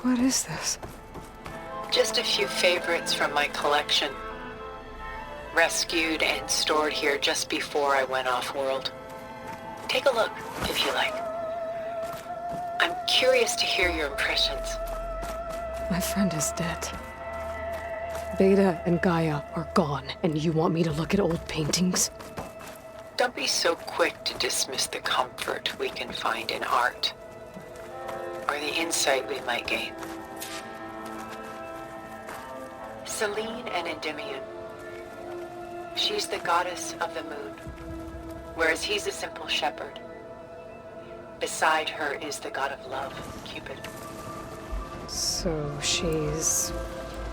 What is this? Just a few favorites from my collection. Rescued and stored here just before I went off-world. Take a look, if you like. I'm curious to hear your impressions. My friend is dead. Beta and Gaia are gone, and you want me to look at old paintings? Don't be so quick to dismiss the comfort we can find in art, or the insight we might gain. Selene and Endymion. She's the goddess of the moon, whereas he's a simple shepherd. Beside her is the god of love, Cupid. So she's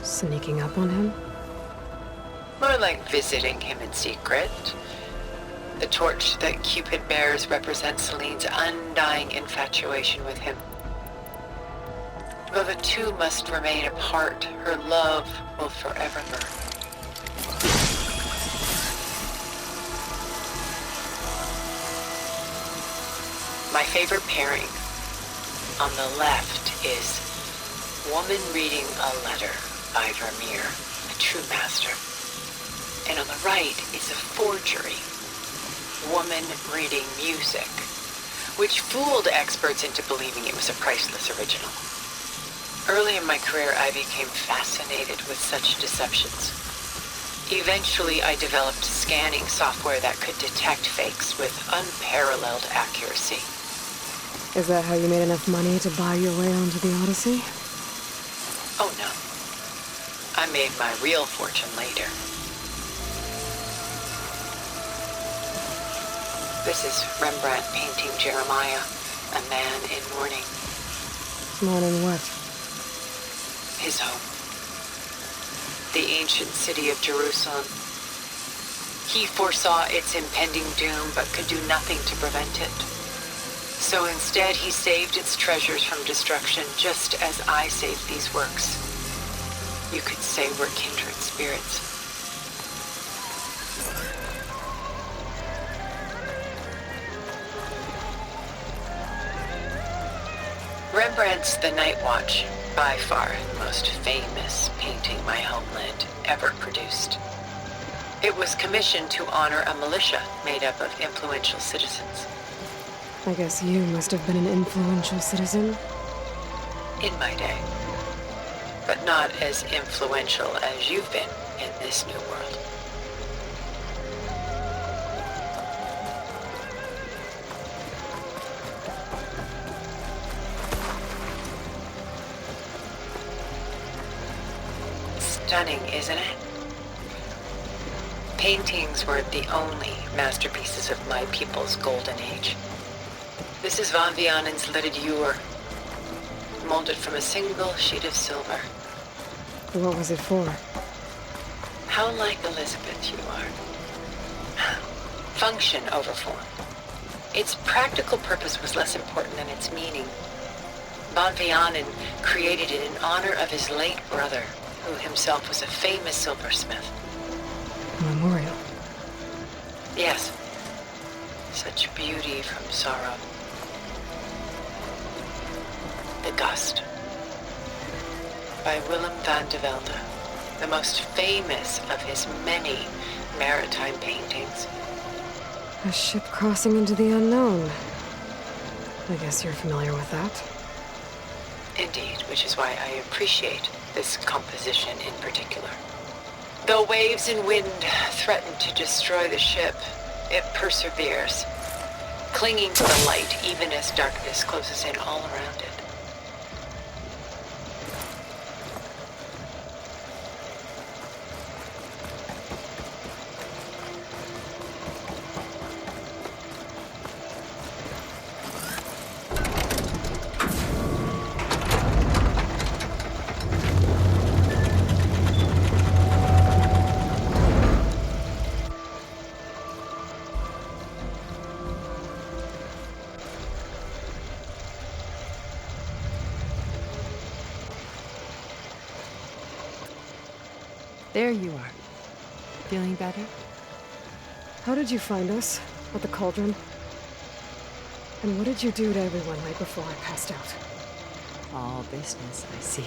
sneaking up on him? More like visiting him in secret. The torch that Cupid bears represents Selene's undying infatuation with him. Though the two must remain apart, her love will forever burn. My favorite pairing on the left is woman reading a letter by Vermeer, a true master. And on the right is a forgery, woman reading music, which fooled experts into believing it was a priceless original. Early in my career, I became fascinated with such deceptions. Eventually, I developed scanning software that could detect fakes with unparalleled accuracy. Is that how you made enough money to buy your way onto the Odyssey? Oh no. I made my real fortune later. This is Rembrandt painting Jeremiah, a man in mourning. Mourning what? His home. The ancient city of Jerusalem. He foresaw its impending doom, but could do nothing to prevent it. So instead, he saved its treasures from destruction, just as I saved these works. You could say we're kindred spirits. Rembrandt's The Night Watch, by far the most famous painting my homeland ever produced. It was commissioned to honor a militia made up of influential citizens. I guess you must have been an influential citizen. In my day. But not as influential as you've been in this new world. Stunning, isn't it? Paintings were the only masterpieces of my people's golden age. This is Van Vianen's Lidded Ewer, molded from a single sheet of silver. What was it for? How like Elizabeth you are. Function over form. Its practical purpose was less important than its meaning. Van Vianen created it in honor of his late brother, who himself was a famous silversmith. A memorial. Yes. Such beauty from sorrow. The Gust, by Willem van de Velde, the most famous of his many maritime paintings. A ship crossing into the unknown. I guess you're familiar with that. Indeed, which is why I appreciate this composition in particular. Though waves and wind threaten to destroy the ship, it perseveres, clinging to the light even as darkness closes in all around it. There you are. Feeling better? How did you find us? At the Cauldron? And what did you do to everyone right before I passed out? All business, I see.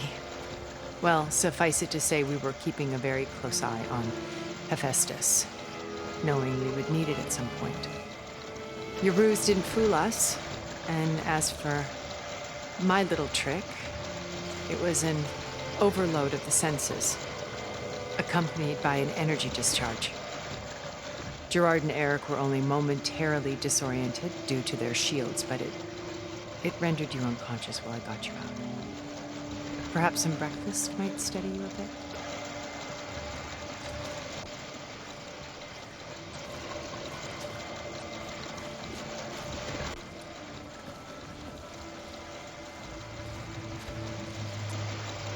Well, suffice it to say we were keeping a very close eye on Hephaestus, knowing we would need it at some point. Your ruse didn't fool us, and as for my little trick, it was an overload of the senses, accompanied by an energy discharge. Gerard and Eric were only momentarily disoriented due to their shields, but it rendered you unconscious while I got you out. Perhaps some breakfast might steady you a bit?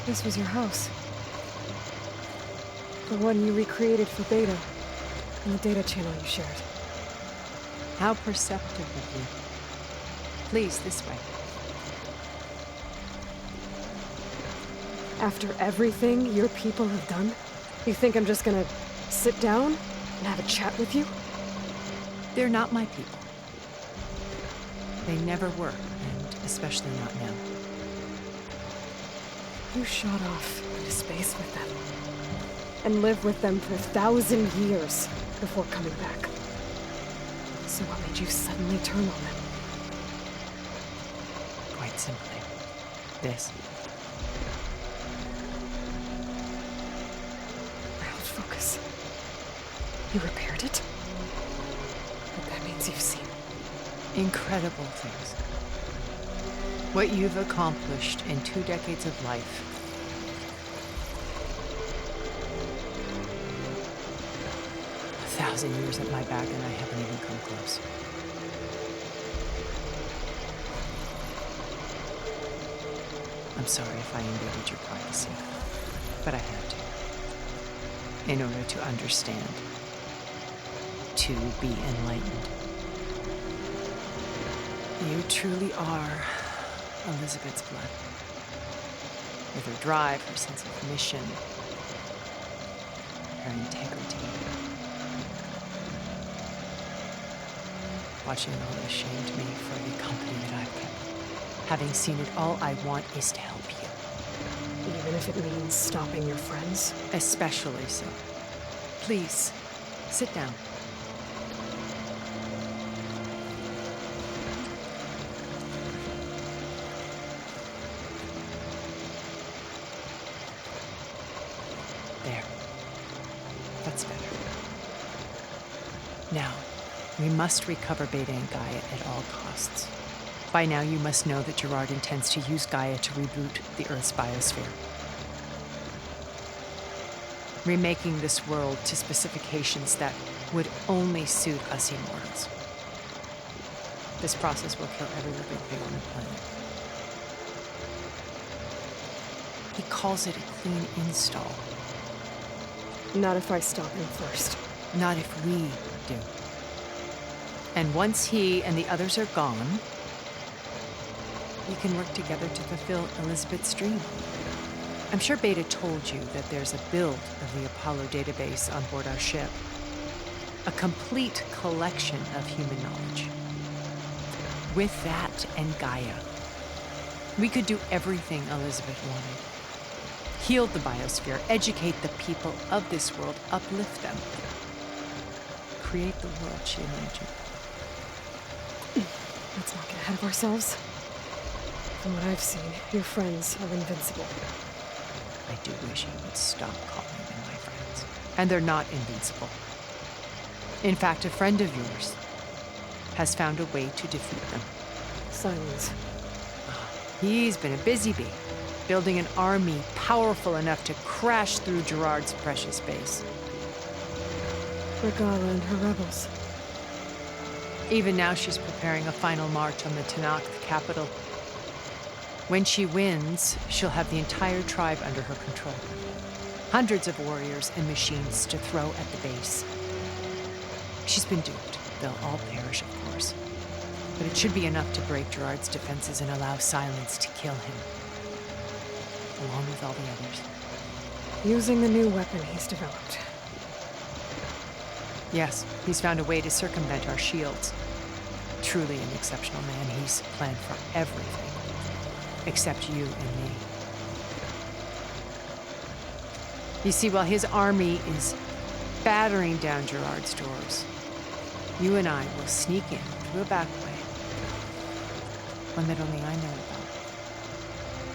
This was your house. The one you recreated for Beta, and the data channel you shared. How perceptive of you. Please, this way. After everything your people have done, you think I'm just gonna sit down and have a chat with you? They're not my people. They never were, and especially not now. You shot off into space with them, and lived with them for 1,000 years before coming back. So what made you suddenly turn on them? Quite simply, this. Out focus. You repaired it? But that means you've seen Incredible things. What you've accomplished in 2 decades of life. 1,000 years at my back and I haven't even come close. I'm sorry if I invaded your privacy, but I had to. In order to understand. To be enlightened. You truly are Elizabeth's blood. With her drive, her sense of mission, her integrity. Watching all this shamed me for the company that I've kept. Having seen it all, I want is to help you. even if it means stopping your friends. Especially so. Please, sit down. There. That's better. Now, we must recover Beta and Gaia at all costs. By now, you must know that Gerard intends to use Gaia to reboot the Earth's biosphere. Remaking this world to specifications that would only suit us immortals. This process will kill every living thing on the planet. He calls it a clean install. Not if I stop him first. Not if we do. And once he and the others are gone, we can work together to fulfill Elizabeth's dream. I'm sure Beta told you that there's a build of the Apollo database on board our ship. A complete collection of human knowledge. With that and Gaia, we could do everything Elizabeth wanted. Heal the biosphere, educate the people of this world, uplift them. Create the world she imagined. Let's not get ahead of ourselves. From what I've seen, your friends are invincible. I do wish you would stop calling them my friends. And they're not invincible. In fact, a friend of yours has found a way to defeat them. Silence. He's been a busy bee, building an army powerful enough to crash through Gerard's precious base. Regala and her rebels. Even now, she's preparing a final march on the Tenakth capital. When she wins, she'll have the entire tribe under her control. Hundreds of warriors and machines to throw at the base. She's been duped. They'll all perish, of course. But it should be enough to break Gerard's defenses and allow Silence to kill him. Along with all the others. Using the new weapon he's developed. Yes, he's found a way to circumvent our shields. Truly an exceptional man. He's planned for everything. except you and me. You see, while his army is battering down Gerard's doors, you and I will sneak in through a back way, one that only I know about,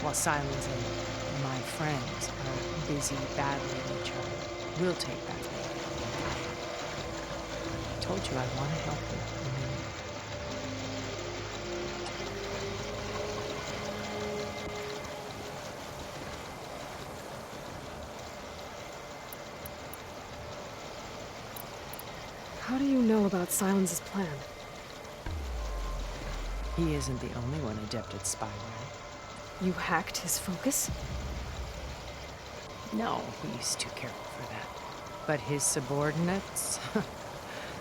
while Silence and my friends are busy battling each other. We'll take back Beta. I told you I want to help you. How do you know about Silence's plan? He isn't the only one adept at spyware. You hacked his focus? No, he's too careful for that. But his subordinates?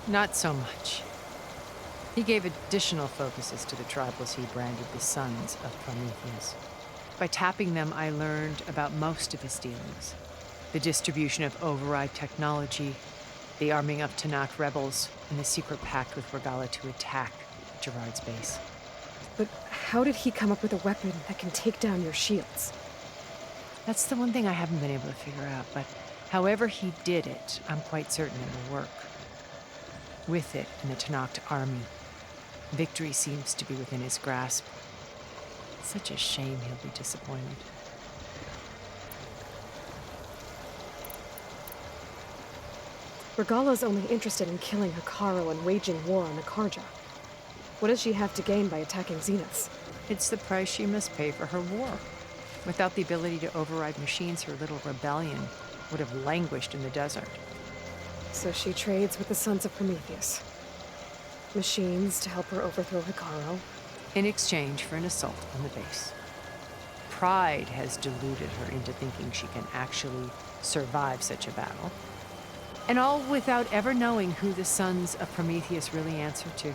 Not so much. He gave additional focuses to the tribals he branded the Sons of Prometheus. By tapping them, I learned about most of his dealings. The distribution of override technology, the arming of Tenakth rebels, and the secret pact with Regalla to attack Gerard's base. But how did he come up with a weapon that can take down your shields? That's the one thing I haven't been able to figure out, but however he did it, I'm quite certain it will work. With it in the Tenakth army, victory seems to be within his grasp. It's such a shame he'll be disappointed. Regalla's only interested in killing Hekarro and waging war on Akarja. What does she have to gain by attacking Zeniths? It's the price she must pay for her war. Without the ability to override machines, her little rebellion would have languished in the desert. So she trades with the Sons of Prometheus. Machines to help her overthrow Hekarro. In exchange for an assault on the base. Pride has deluded her into thinking she can actually survive such a battle. And all without ever knowing who the Sons of Prometheus really answer to.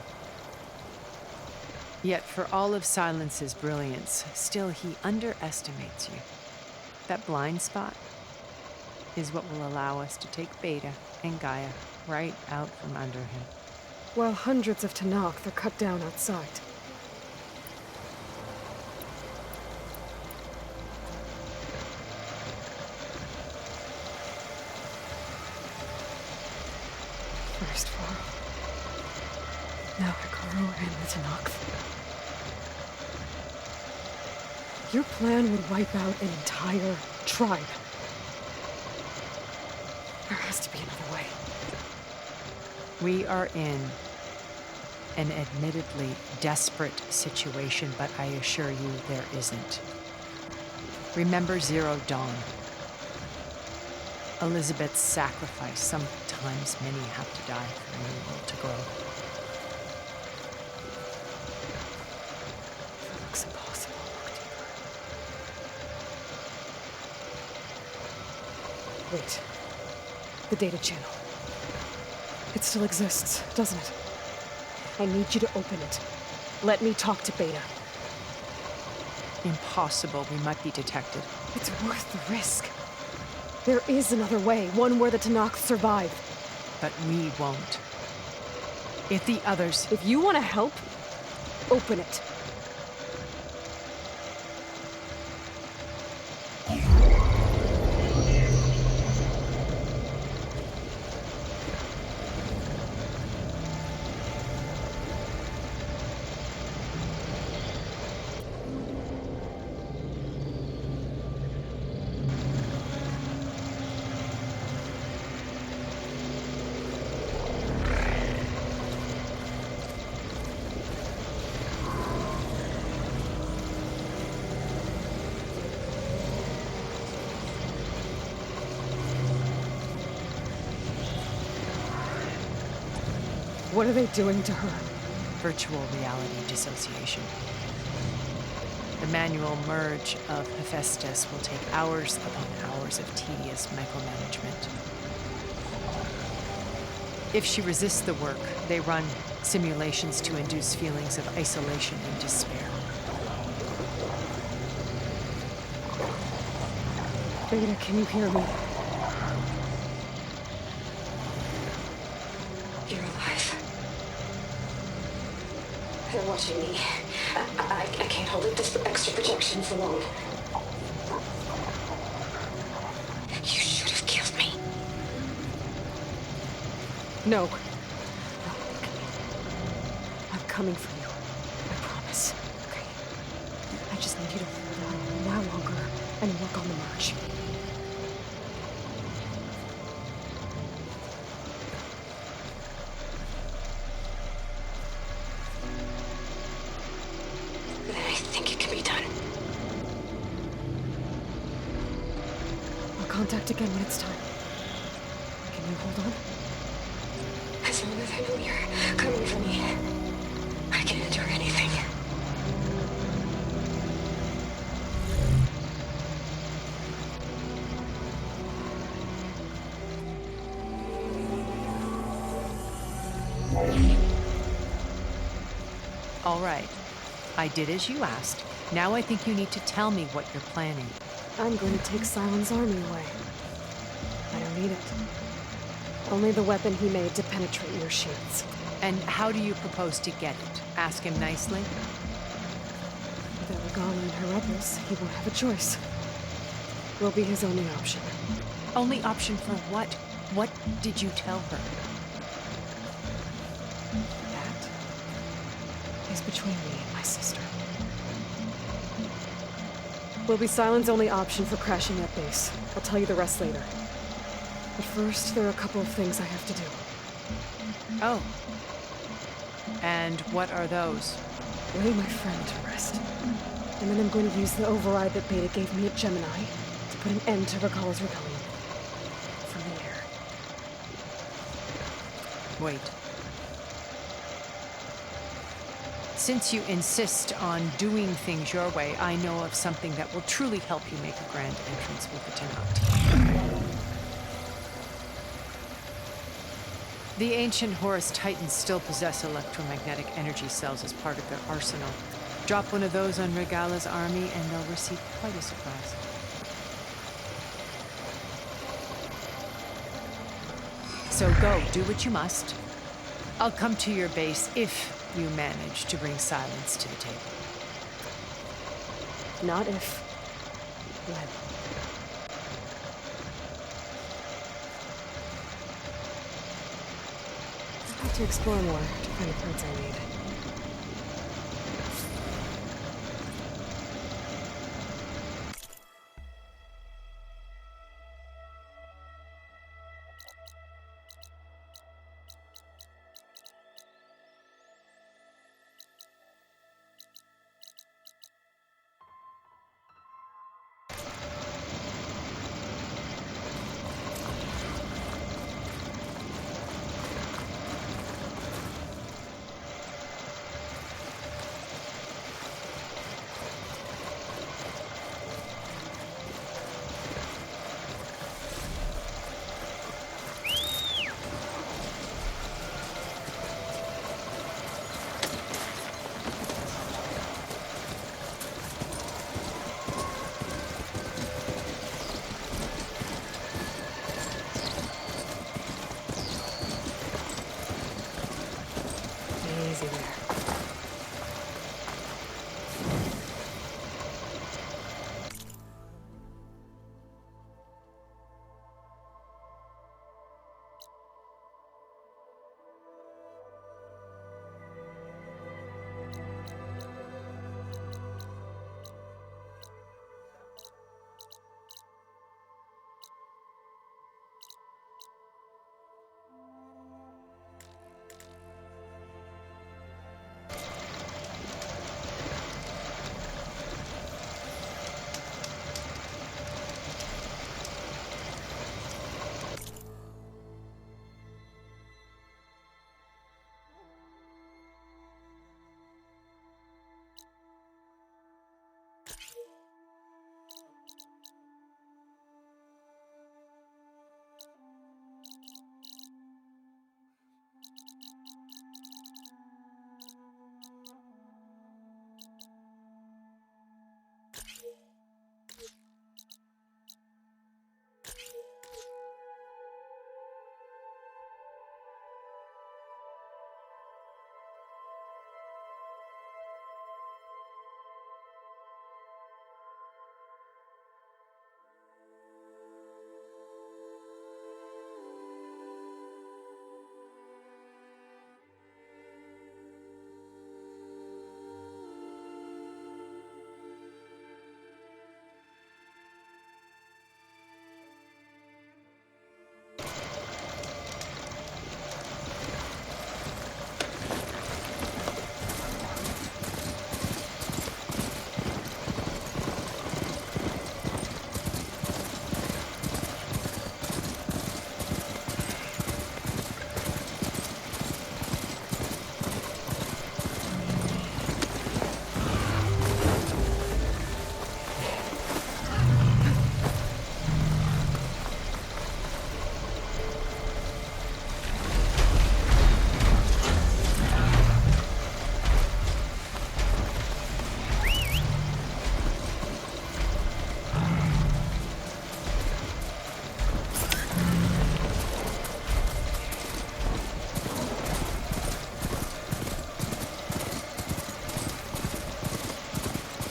Yet for all of Silence's brilliance, still he underestimates you. That blind spot is what will allow us to take Beta and Gaia right out from under him. While hundreds of Tenakth are cut down outside. First Varl. Now Hekarro and the Tenakth. Your plan would wipe out an entire tribe. There has to be another way. We are in an admittedly desperate situation, but I assure you there isn't. Remember Zero Dawn. Elizabeth's sacrifice. Sometimes many have to die for a new world to grow. That looks impossible. Look deeper. Wait. The data channel. It still exists, doesn't it? I need you to open it. Let me talk to Beta. Impossible. We might be detected. It's worth the risk. There is another way, one where the Tenakth survive. But we won't. If the others... If you want to help, open it. What are they doing to her? Virtual reality dissociation. The manual merge of Hephaestus will take hours upon hours of tedious micromanagement. If she resists the work, they run simulations to induce feelings of isolation and despair. Beta, can you hear me? You're alive. They're watching me. I can't hold up this extra protection for long. You should have killed me. No. No, I'm coming for you. I promise. Okay? I just need you to hold out a while longer and work on the march. I think it can be done. I'll contact again when it's time. Can you hold on? As long as I know you're coming for me, I can endure anything. All right. I did as you asked. Now I think you need to tell me what you're planning. I'm going to take Sylens' army away. I don't need it. Only the weapon he made to penetrate your shields. And how do you propose to get it? Ask him nicely? Without Regalla and her rebels, he won't have a choice. We'll be his only option. Only option for what? What did you tell her? That is between me and my sister. Will be Sylens' only option for crashing that base. I'll tell you the rest later. But first, there are a couple of things I have to do. Oh. And what are those? Lay my friend to rest. And then I'm going to use the override that Beta gave me at Gemini to put an end to Regalla's rebellion. From the air. Wait. Since you insist on doing things your way, I know of something that will truly help you make a grand entrance with the Tenat. The ancient Horus Titans still possess electromagnetic energy cells as part of their arsenal. Drop one of those on Regalla's army and they'll receive quite a surprise. So go, do what you must. I'll come to your base if you manage to bring Sylens to the table. Not if. When. I'll have to explore more to find the parts I need.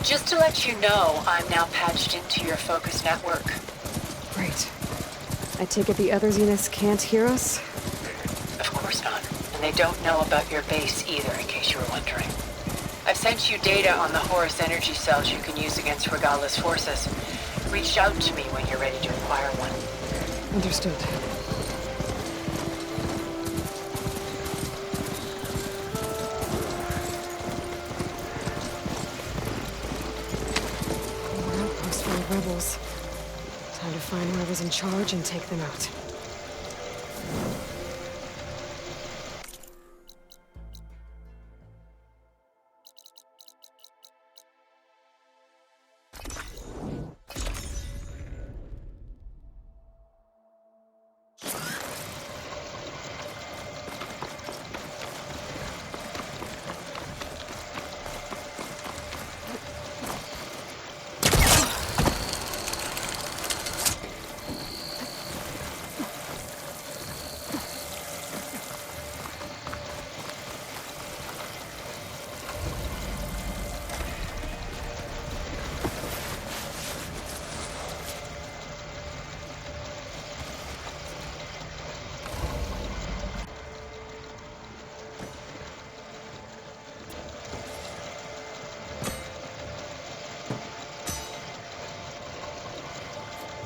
Just to let you know, I'm now patched into your focus network. Great. I take it the other Zeniths can't hear us? Of course not. And they don't know about your base either, in case you were wondering. I've sent you data on the Horus energy cells you can use against Regalla's forces. Reach out to me when you're ready to acquire one. Understood. More outposts full of rebels. Time to find whoever's in charge and take them out.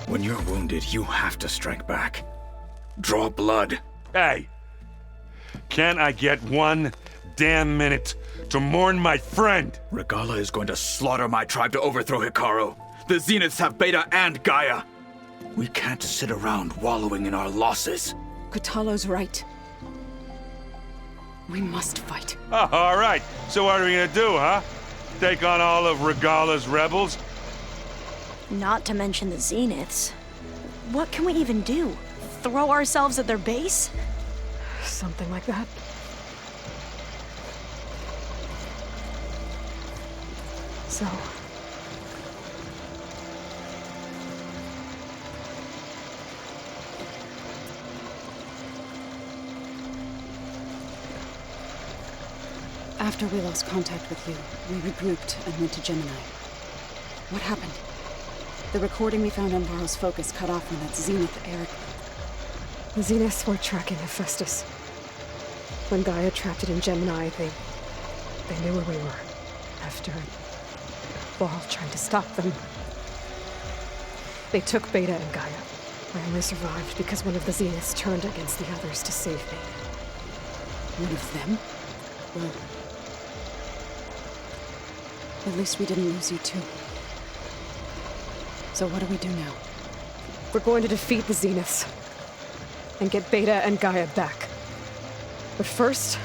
When you're wounded, you have to strike back. Draw blood. Hey! Can't I get 1 damn minute to mourn my friend? Regalla is going to slaughter my tribe to overthrow Hikaru. The Zeniths have Beta and Gaia. We can't sit around wallowing in our losses. Kotallo's right. We must fight. Oh, all right. So what are we gonna do, huh? Take on all of Regalla's rebels? Not to mention the Zeniths. What can we even do? Throw ourselves at their base? Something like that. So... After we lost contact with you, we regrouped and went to Gemini. What happened? The recording we found on Varro's focus cut off when that Zenith Eric... The Zeniths were tracking Hephaestus. When Gaia trapped it in Gemini, they knew where we were. After Varl tried to stop them. They took Beta and Gaia. I only survived because one of the Zeniths turned against the others to save me. One of them? Well... At least we didn't lose you too. So what do we do now? We're going to defeat the Zeniths. And get Beta and Gaia back. But first,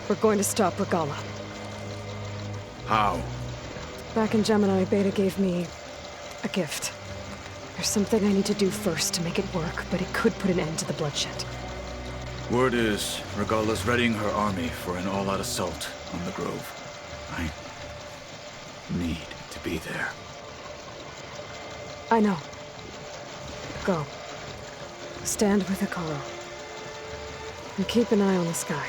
we're going to stop Regalla. How? Back in Gemini, Beta gave me a gift. There's something I need to do first to make it work, but it could put an end to the bloodshed. Word is, Regalla's readying her army for an all-out assault on the Grove. I need to be there. I know. Go. Stand with Hikaru. And keep an eye on the sky.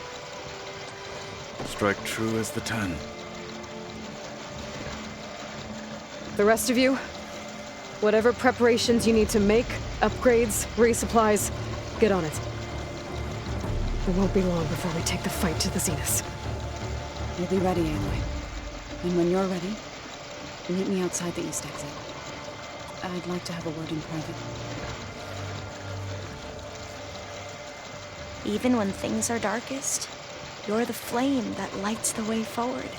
Strike true as the 10. The rest of you, whatever preparations you need to make, upgrades, resupplies, get on it. It won't be long before we take the fight to the Zeniths. You'll be ready, Aloy. And when you're ready, meet me outside the east exit. I'd like to have a word in private. Even when things are darkest, you're the flame that lights the way forward.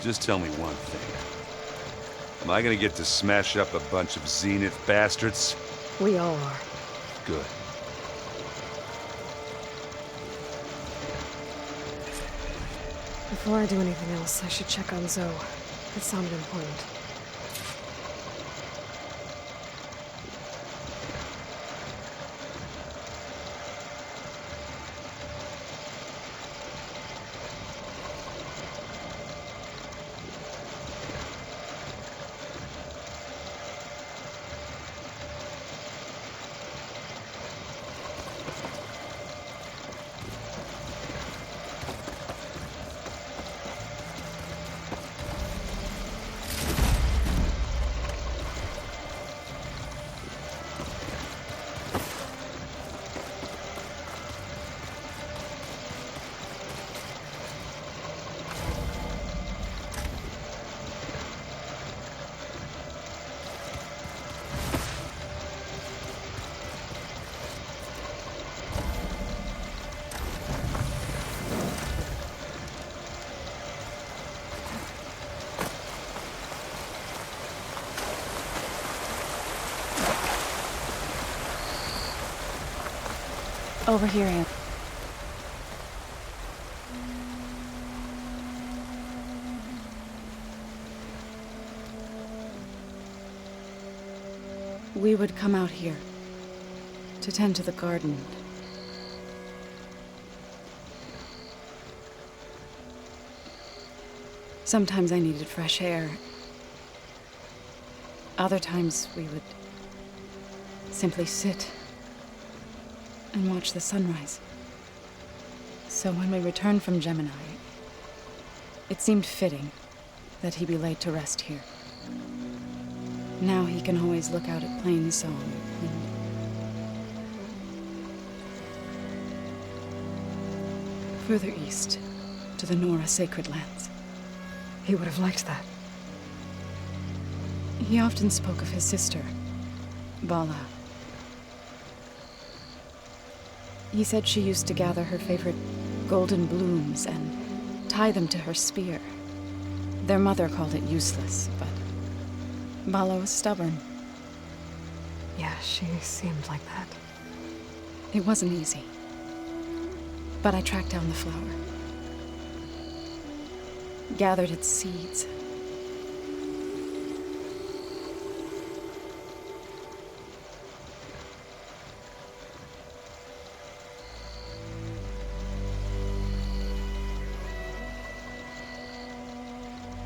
Just tell me one thing. Am I gonna get to smash up a bunch of Zenith bastards? We all are. Good. Before I do anything else, I should check on Zoe. It sounded important. Over here, Anne. We would come out here to tend to the garden. Sometimes I needed fresh air. Other times we would simply sit and watch the sunrise. So when we returned from Gemini, it seemed fitting that he be laid to rest here. Now he can always look out at Plainsong and further east to the Nora Sacred Lands. He would have liked that. He often spoke of his sister, Vala. He said she used to gather her favorite golden blooms and tie them to her spear. Their mother called it useless, but Vala was stubborn. Yeah, she seemed like that. It wasn't easy. But I tracked down the flower. Gathered its seeds.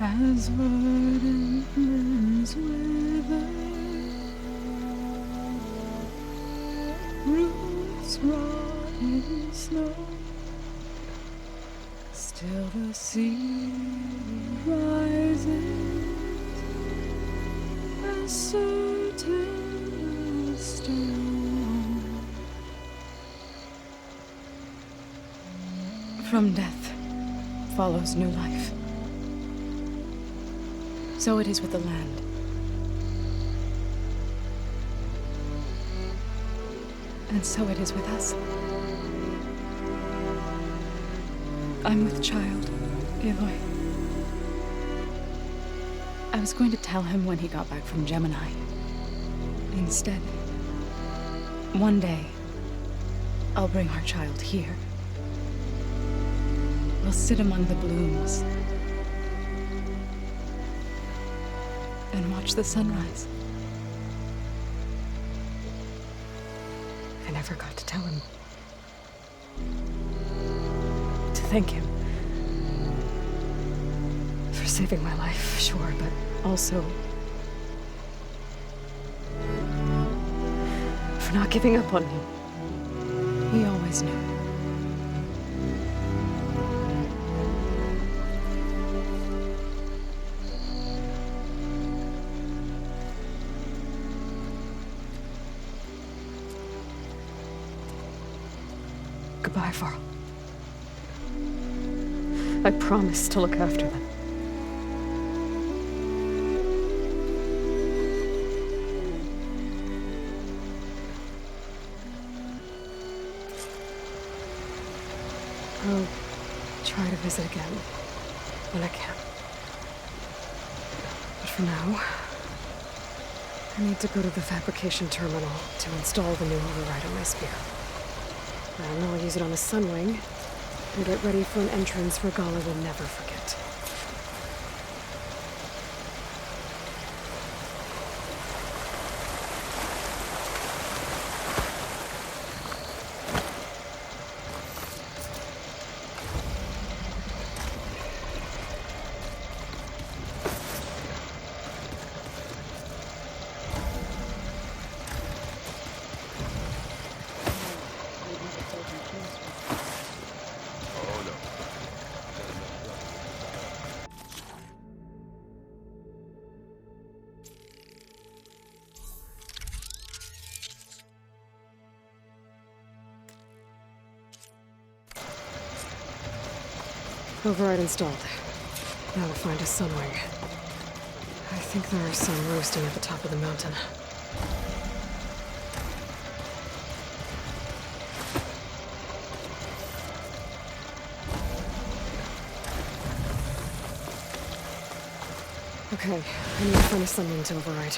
As verdant limbs wither, roots rot in snow, still the sea rises, as certain as stone. From death follows new life. So it is with the land. And so it is with us. I'm with child, Aloy. I was going to tell him when he got back from Gemini. Instead, one day, I'll bring our child here. We'll sit among the blooms and watch the sunrise. I never got to tell him. To thank him. For saving my life, sure, but also for not giving up on me. He always knew. Goodbye, Varl. I promise to look after them. I'll try to visit again when I can. But for now, I need to go to the fabrication terminal to install the new override on my spear. And I'll use it on a sunwing and get ready for an entrance Regalla will never forget. Override installed. Now to find a sunwing. I think there are some roasting at the top of the mountain. Okay, I need to find a sunwing to override.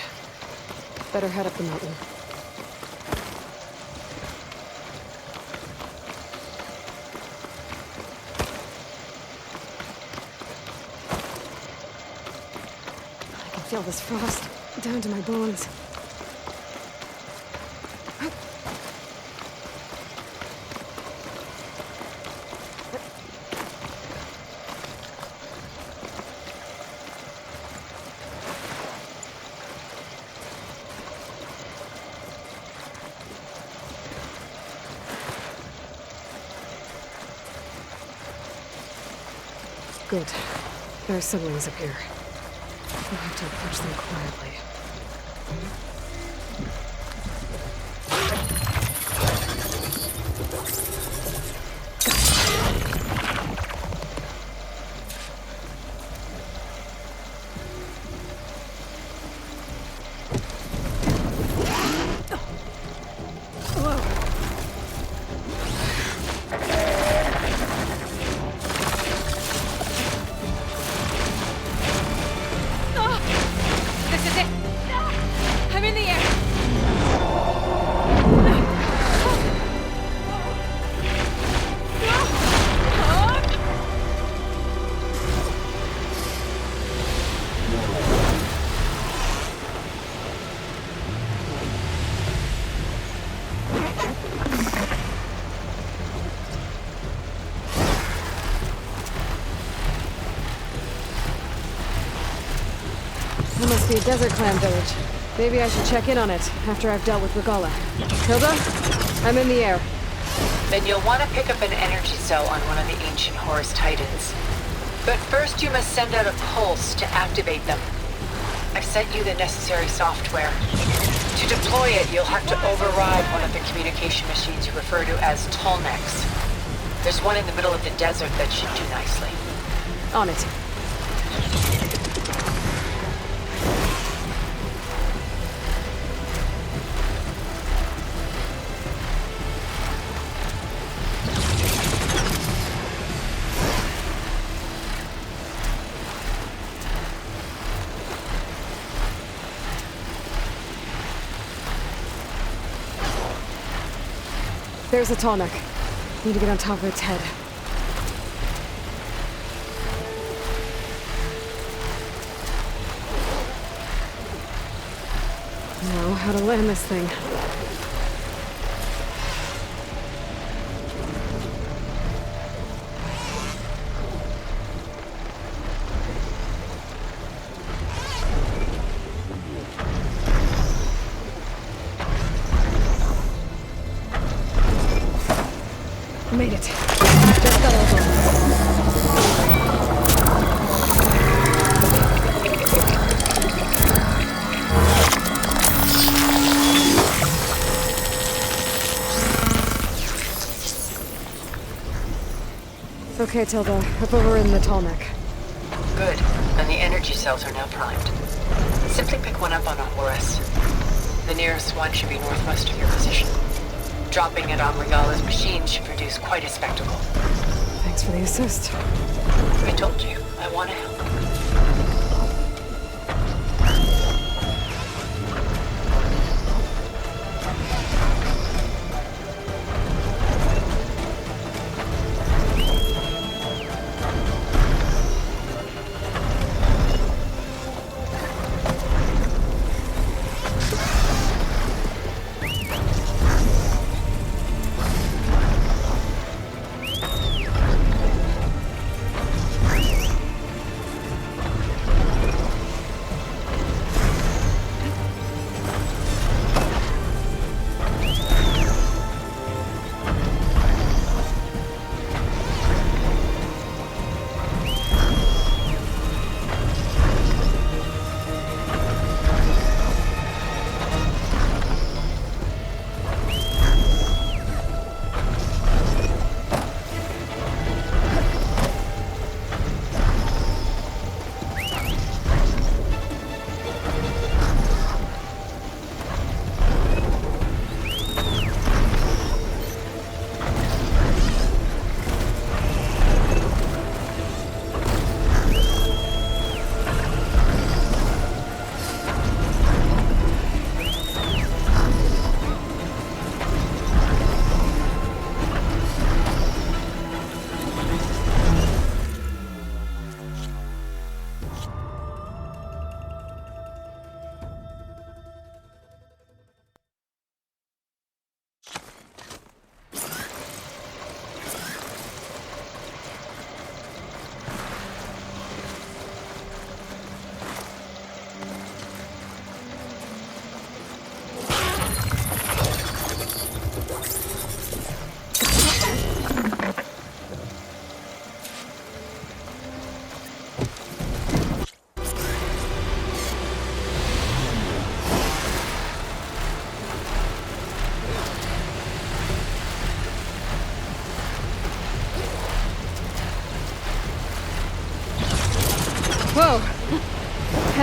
Better head up the mountain. feel this frost down to my bones. Good. There are siblings up here. We'll have to approach them quietly. There must be a desert clan village. Maybe I should check in on it after I've dealt with Regalla. Hilda? I'm in the air. Then you'll want to pick up an energy cell on one of the ancient Horus Titans. But first you must send out a pulse to activate them. I've sent you the necessary software. To deploy it, you'll have to override one of the communication machines you refer to as Tolnecs. There's one in the middle of the desert that should do nicely. On it. There's a Tallneck. Need to get on top of its head. Know how to land this thing. Made it. Just got over. Okay, Tilda. Up over in the Tallneck. Good. And the energy cells are now primed. Simply pick one up on a Horus. The nearest one should be northwest of your position. Dropping it on Regalla's machine should produce quite a spectacle. Thanks for the assist. I told you, I want to help.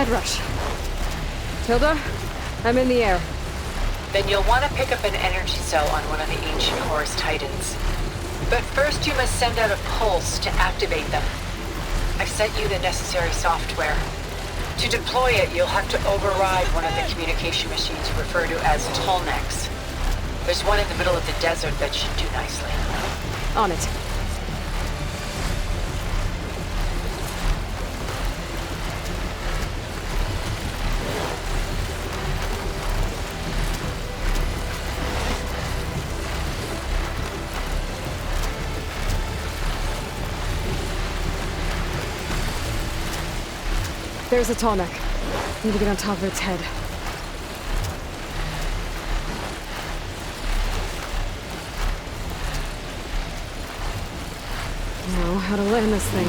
blood rush. Tilda, I'm in the air. Then you'll want to pick up an energy cell on one of the ancient Horus Titans. But first you must send out a pulse to activate them. I've sent you the necessary software. To deploy it, you'll have to override one of the communication machines you refer to as Tallnecks. There's one in the middle of the desert that should do nicely. On it. There's a Tallneck. Need to get on top of its head. Now, how to land this thing.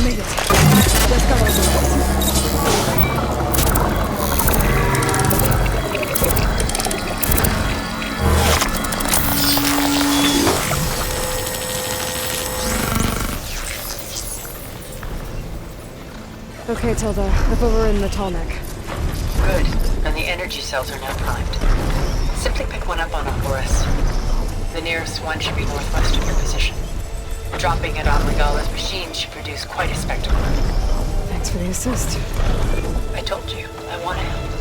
Made it. Just got over it. Okay, Tilda. Up over in the Tallneck. Good. And the energy cells are now primed. Simply pick one up on a Horus. The nearest one should be northwest of your position. Dropping it on Regalla's machine should produce quite a spectacle. Thanks for the assist. I told you, I want to help.